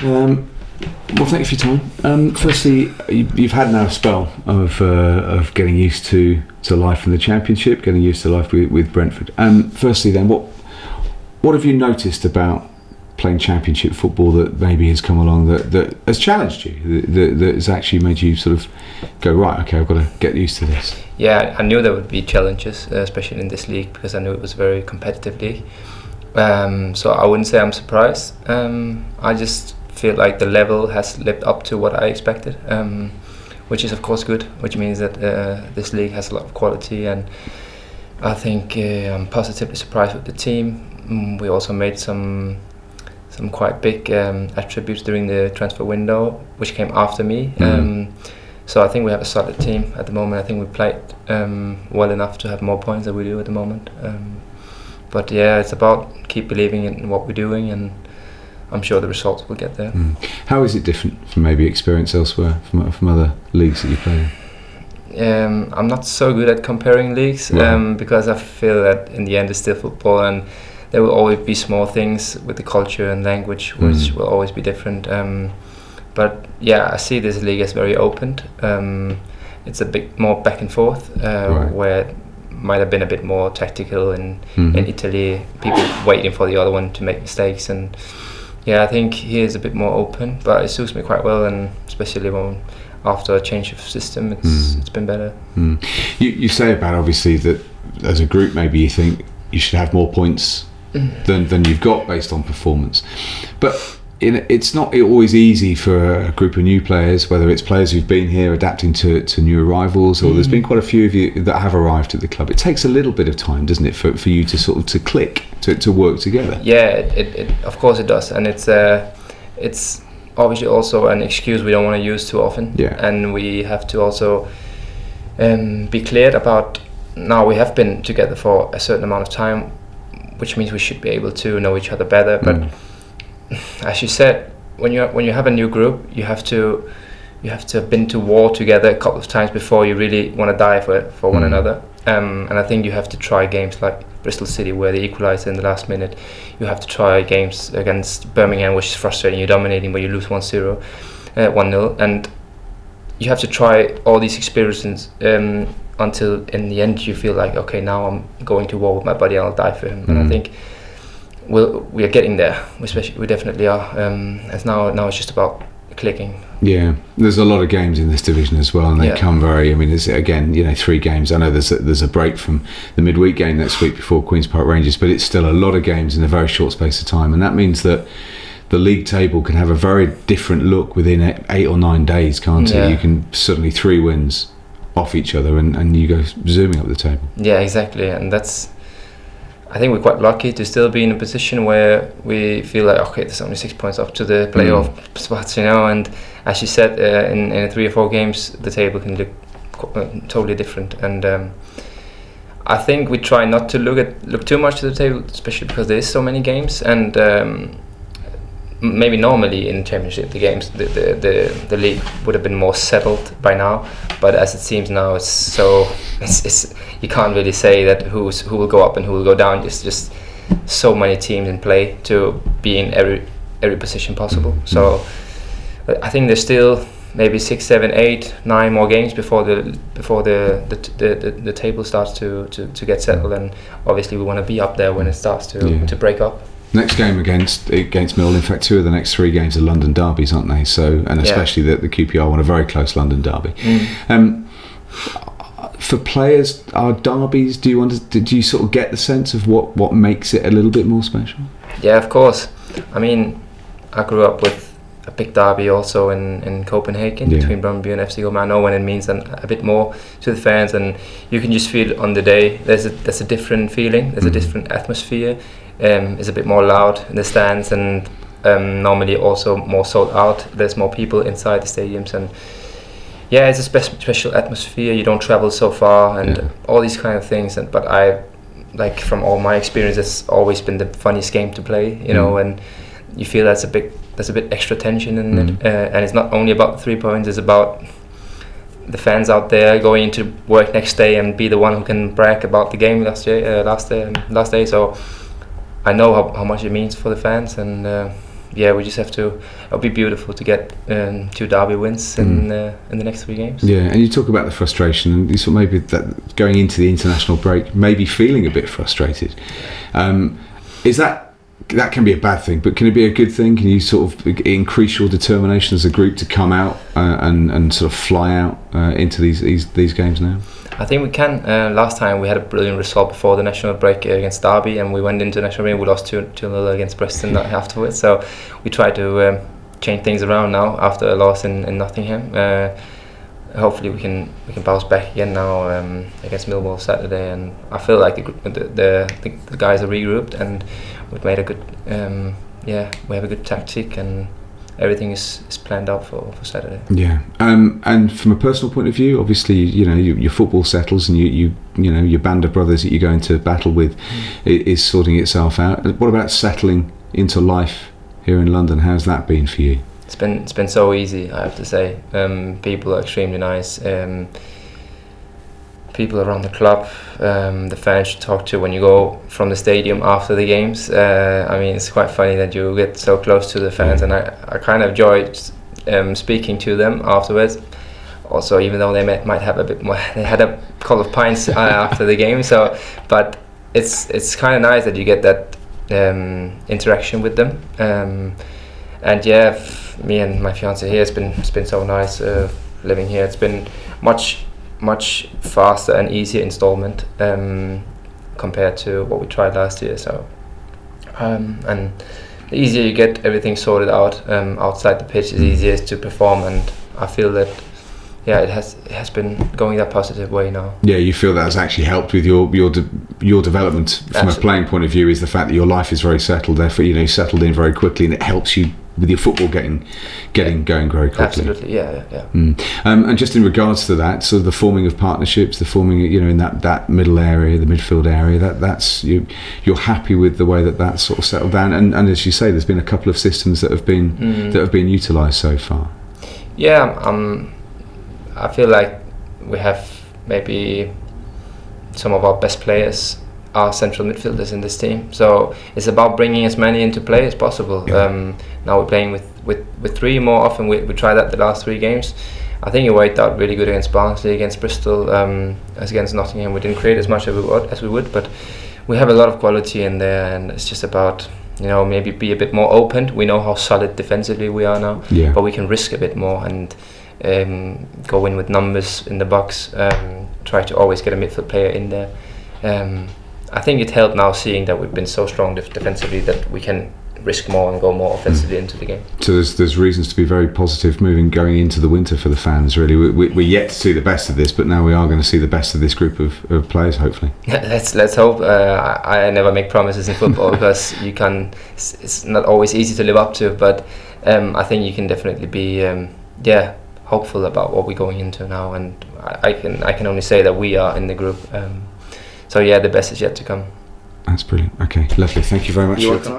Well, thank you for your time. Firstly, you've had now a spell of getting used to life in the Championship, getting used to life with Brentford. Firstly, then, what have you noticed about playing Championship football that maybe has come along that has challenged you, that has actually made you sort of go, right, okay, I've got to get used to this? Yeah, I knew there would be challenges, especially in this league, because I knew it was a very competitive league. So I wouldn't say I'm surprised. I just feel like the level has lived up to what I expected, which is of course good, which means that this league has a lot of quality, and I think I'm positively surprised with the team. We also made some quite big attributes during the transfer window, which came after me. So I think we have a solid team at the moment. I think we played well enough to have more points than we do at the moment. But yeah, it's about keep believing in what we're doing, and I'm sure the results will get there. How is it different from maybe experience elsewhere, from other leagues that you play in? I'm not so good at comparing leagues, because I feel that in the end it's still football, and there will always be small things with the culture and language which will always be different. But yeah, I see this league as very open. It's a bit more back and forth, where it might have been a bit more tactical in Italy, people waiting for the other one to make mistakes, and yeah, I think here is a bit more open, but it suits me quite well, and especially when after a change of system, it's been better. You say about obviously that as a group maybe you think you should have more points than you've got based on performance, but it's not always easy for a group of new players, whether it's players who've been here adapting to new arrivals, or there's been quite a few of you that have arrived at the club. It takes a little bit of time, doesn't it, for you to sort of to click, to work together? Yeah, it of course it does, and it's obviously also an excuse we don't want to use too often. And we have to also be clear about, now we have been together for a certain amount of time, which means we should be able to know each other better, but as you said, when you have a new group, you have to have been to war together a couple of times before you really want to die for one another. And I think you have to try games like Bristol City, where they equalised in the last minute. You have to try games against Birmingham, which is frustrating. You're dominating, but you lose 1-0, and you have to try all these experiences until in the end you feel like, okay, now I'm going to war with my body, I'll die for him. And I think we are getting there. We definitely are. As now it's just about clicking. Yeah, there's a lot of games in this division as well, and they come very. I mean, there's again, 3 games. I know there's a break from the midweek game next week before Queen's Park Rangers, but it's still a lot of games in a very short space of time, and that means that the league table can have a very different look within 8 or 9 days, can't it? You can suddenly 3 wins off each other, and you go zooming up the table. Yeah, exactly, and I think we're quite lucky to still be in a position where we feel like, okay, there's only 6 points up to the playoff spots, and as you said, in 3 or 4 games, the table can look totally different. And I think we try not to look too much to the table, especially because there is so many games, and maybe normally in Championship the games, the league would have been more settled by now, but as it seems now, it's you can't really say that who will go up and who will go down. It's just so many teams in play to be in every position possible. So I think there's still maybe 6, 7, 8, 9 more games before the table starts to get settled, and obviously we want to be up there when it starts to break up. Next game against Millwall. In fact, 2 of the next 3 games are London derbies, aren't they? So, and especially the QPR want a very close London derby. For players, are derbies? Do you sort of get the sense of what makes it a little bit more special? Yeah, of course. I mean, I grew up with a big derby also in Copenhagen between Brøndby and FC Copenhagen. I know when it means a bit more to the fans, and you can just feel on the day. There's a different feeling. There's a different atmosphere. It's a bit more loud in the stands, and normally also more sold out. There's more people inside the stadiums, and it's a special atmosphere. You don't travel so far, and all these kind of things. But I, like, from all my experience, it's always been the funniest game to play. And you feel there's a bit extra tension in it, and it's not only about the 3 points. It's about the fans out there going into work next day and be the one who can brag about the game last day. So I know how much it means for the fans, and yeah, we just have to. It'll be beautiful to get 2 derby wins in the next 3 games. Yeah, and you talk about the frustration, and you sort of maybe that going into the international break, maybe feeling a bit frustrated. Is that can be a bad thing, but can it be a good thing? Can you sort of increase your determination as a group to come out and sort of fly out into these games now? I think we can. Last time we had a brilliant result before the national break against Derby, and we went into national break. We lost 2-0 against Bristol afterwards. So we try to change things around now after a loss in Nottingham. Hopefully we can bounce back again now against Millwall Saturday, and I feel like the guys are regrouped and we've made a good we have a good tactic and everything is planned out for Saturday. Yeah, and from a personal point of view, obviously, your football settles, and you know your band of brothers that you're going to battle with is sorting itself out. What about settling into life here in London? How's that been for you? It's been so easy, I have to say. People are extremely nice. People around the club, the fans you talk to when you go from the stadium after the games. I mean, it's quite funny that you get so close to the fans, and I kind of enjoyed speaking to them afterwards. Also, even though they might have a bit more, they had a couple of pints after the game. So, but it's kind of nice that you get that interaction with them. And yeah, me and my fiance here, it's been so nice living here. It's been much faster and easier installment compared to what we tried last year. So and the easier you get everything sorted out outside the pitch, is easier to perform, and I feel that it has been going that positive way now. Yeah, you feel that has actually helped with your development from Absolutely. A playing point of view, is the fact that your life is very settled, therefore settled in very quickly, and it helps you with your football getting going very quickly. Absolutely, yeah. And just in regards to that, so the forming of partnerships, the forming, in that middle area, the midfield area, that's you're happy with the way that sort of settled down, and as you say, there's been a couple of systems that have been utilised so far. Yeah, I feel like we have maybe some of our best players are central midfielders in this team, so it's about bringing as many into play as possible. Now we're playing with 3 more often. We tried that the last 3 games. I think it worked out really good against Barnsley, against Bristol, as against Nottingham. We didn't create as much as we would, but we have a lot of quality in there, and it's just about maybe be a bit more open. We know how solid defensively we are now, but we can risk a bit more and go in with numbers in the box. Try to always get a midfield player in there. I think it helped now seeing that we've been so strong defensively that we can risk more and go more offensively into the game. So there's reasons to be very positive going into the winter for the fans, really. We're yet to see the best of this, but now we are going to see the best of this group of players, hopefully. Let's hope. I never make promises in football because it's not always easy to live up to, but I think you can definitely be hopeful about what we're going into now, and I can only say that we are in the group. So the best is yet to come. That's brilliant. Okay, lovely. Thank you very much for your time.